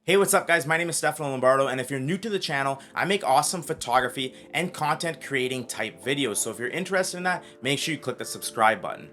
Hey, what's up guys? My name is Stefano Lombardo, and if you're new to the channel, I make awesome photography and content creating type videos. So if you're interested in that, make sure you click the subscribe button.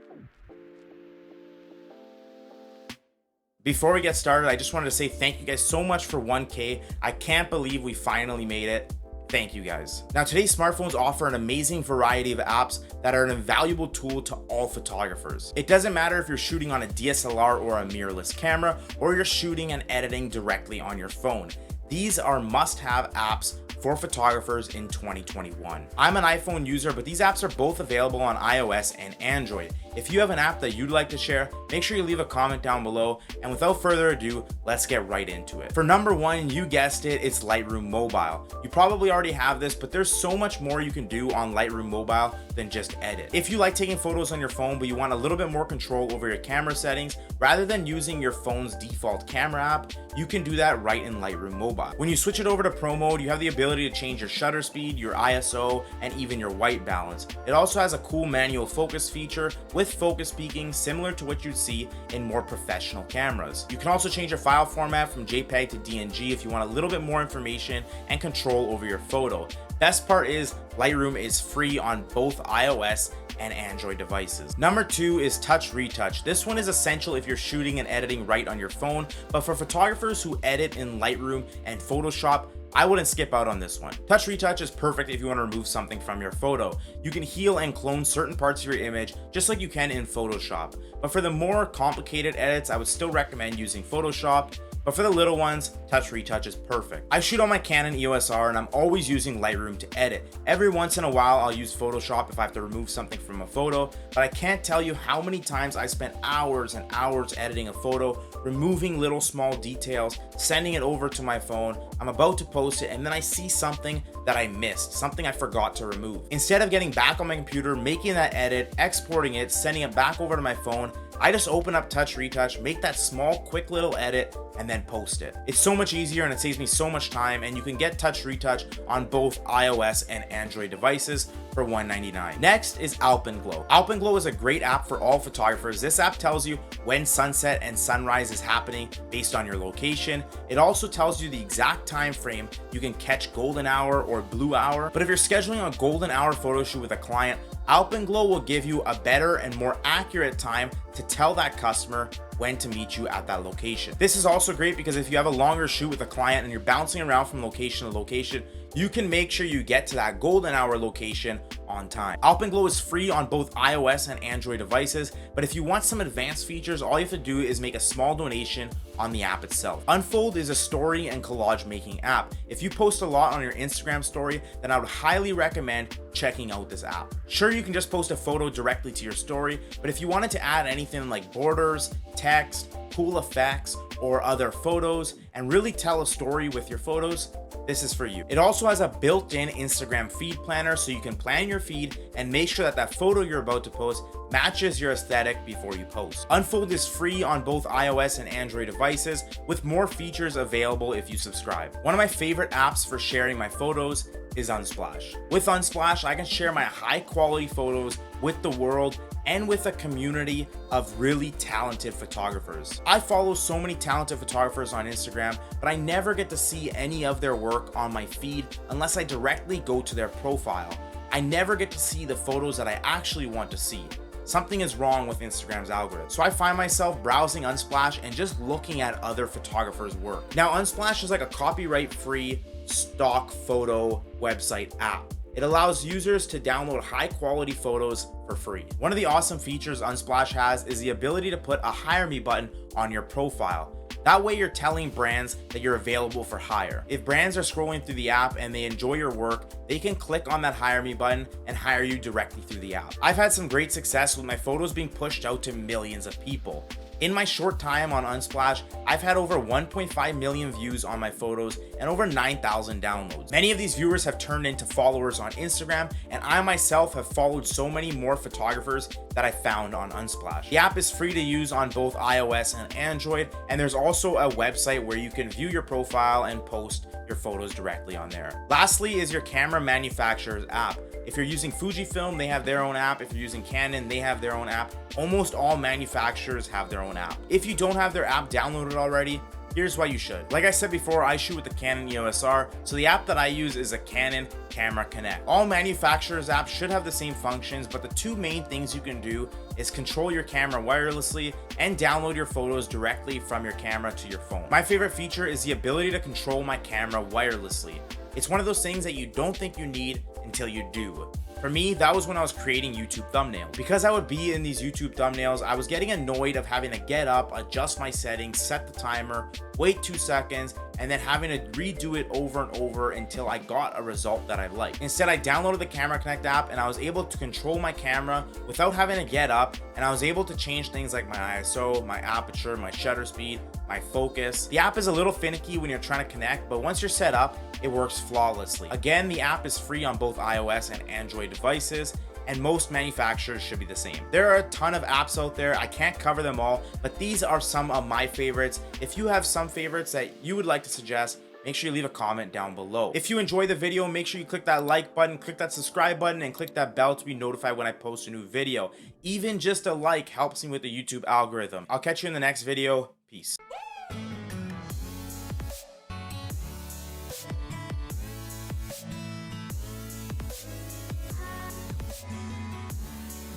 Before we get started, I just wanted to say thank you guys so much for 1K. I can't believe we finally made it. Thank you guys. Now, today's smartphones offer an amazing variety of apps that are an invaluable tool to all photographers. It doesn't matter if you're shooting on a DSLR or a mirrorless camera, or you're shooting and editing directly on your phone. These are must-have apps for photographers in 2021. I'm an iPhone user, but these apps are both available on iOS and Android. If you have an app that you'd like to share, make sure you leave a comment down below. And without further ado, let's get right into it. For number one, you guessed it, it's Lightroom Mobile. You probably already have this, but there's so much more you can do on Lightroom Mobile than just edit. If you like taking photos on your phone, but you want a little bit more control over your camera settings, rather than using your phone's default camera app, you can do that right in Lightroom Mobile. When you switch it over to Pro mode, you have the ability to change your shutter speed, your ISO, and even your white balance. It also has a cool manual focus feature with focus peaking, similar to what you'd see in more professional cameras. You can also change your file format from JPEG to DNG if you want a little bit more information and control over your photo. Best part is Lightroom is free on both iOS and Android devices. Number two is Touch Retouch. This one is essential if you're shooting and editing right on your phone, but for photographers who edit in Lightroom and Photoshop, I wouldn't skip out on this one. Touch Retouch is perfect if you want to remove something from your photo. You can heal and clone certain parts of your image just like you can in Photoshop. But for the more complicated edits, I would still recommend using Photoshop. But for the little ones, Touch Retouch is perfect. I shoot on my Canon EOS R and I'm always using Lightroom to edit. Every once in a while, I'll use Photoshop if I have to remove something from a photo, but I can't tell you how many times I spent hours and hours editing a photo, removing little small details, sending it over to my phone. I'm about to post it and then I see something that I missed, something I forgot to remove. Instead of getting back on my computer, making that edit, exporting it, sending it back over to my phone, I just open up Touch Retouch, make that small, quick little edit, and then post it. It's so much easier and it saves me so much time, and you can get Touch Retouch on both iOS and Android devices for $199. Next is Alpenglow. Alpenglow is a great app for all photographers. This app tells you when sunset and sunrise is happening based on your location. It also tells you the exact time frame you can catch golden hour or blue hour. But if you're scheduling a golden hour photo shoot with a client, Alpenglow will give you a better and more accurate time to tell that customer when to meet you at that location. This is also great because if you have a longer shoot with a client and you're bouncing around from location to location, you can make sure you get to that golden hour location on time. Alpenglow is free on both iOS and Android devices, but if you want some advanced features, all you have to do is make a small donation on the app itself. Unfold is a story and collage making app. If you post a lot on your Instagram story, then I would highly recommend checking out this app. Sure, you can just post a photo directly to your story, but if you wanted to add anything like borders, text, cool effects, or other photos, and really tell a story with your photos, this is for you. It also has a built-in Instagram feed planner, so you can plan your feed and make sure that that photo you're about to post matches your aesthetic before you post. Unfold is free on both iOS and Android devices, with more features available if you subscribe. One of my favorite apps for sharing my photos is Unsplash. With Unsplash, I can share my high quality photos with the world and with a community of really talented photographers. I follow so many talented photographers on Instagram, but I never get to see any of their work on my feed unless I directly go to their profile. I never get to see the photos that I actually want to see. Something is wrong with Instagram's algorithm. So I find myself browsing Unsplash and just looking at other photographers' work. Now, Unsplash is like a copyright-free stock photo website app. It allows users to download high quality photos for free. One of the awesome features Unsplash has is the ability to put a hire me button on your profile. That way you're telling brands that you're available for hire. If brands are scrolling through the app and they enjoy your work, they can click on that hire me button and hire you directly through the app. I've had some great success with my photos being pushed out to millions of people. In my short time on Unsplash, I've had over 1.5 million views on my photos and over 9,000 downloads. Many of these viewers have turned into followers on Instagram, and I myself have followed so many more photographers that I found on Unsplash. The app is free to use on both iOS and Android, and there's also a website where you can view your profile and post your photos directly on there. Lastly is your camera manufacturer's app. If you're using Fujifilm, they have their own app. If you're using Canon, they have their own app. Almost all manufacturers have their own app. If you don't have their app downloaded already, Here's why you should. Like I said before, I shoot with the Canon EOS R, so the app that I use is a Canon Camera Connect. All manufacturers' apps should have the same functions, but the two main things you can do is control your camera wirelessly and download your photos directly from your camera to your phone. My favorite feature is the ability to control my camera wirelessly. It's one of those things that you don't think you need until you do. For me, that was when I was creating YouTube thumbnails. Because I would be in these YouTube thumbnails, I was getting annoyed of having to get up, adjust my settings, set the timer, wait 2 seconds, and then having to redo it over and over until I got a result that I liked. Instead, I downloaded the Camera Connect app and I was able to control my camera without having to get up, and I was able to change things like my ISO, my aperture, my shutter speed, my focus. The app is a little finicky when you're trying to connect, but once you're set up, it works flawlessly. Again, the app is free on both iOS and Android devices, and most manufacturers should be the same. There are a ton of apps out there. I can't cover them all, but these are some of my favorites. If you have some favorites that you would like to suggest, make sure you leave a comment down below. If you enjoy the video, make sure you click that like button, click that subscribe button, and click that bell to be notified when I post a new video. Even just a like helps me with the YouTube algorithm. I'll catch you in the next video. Peace.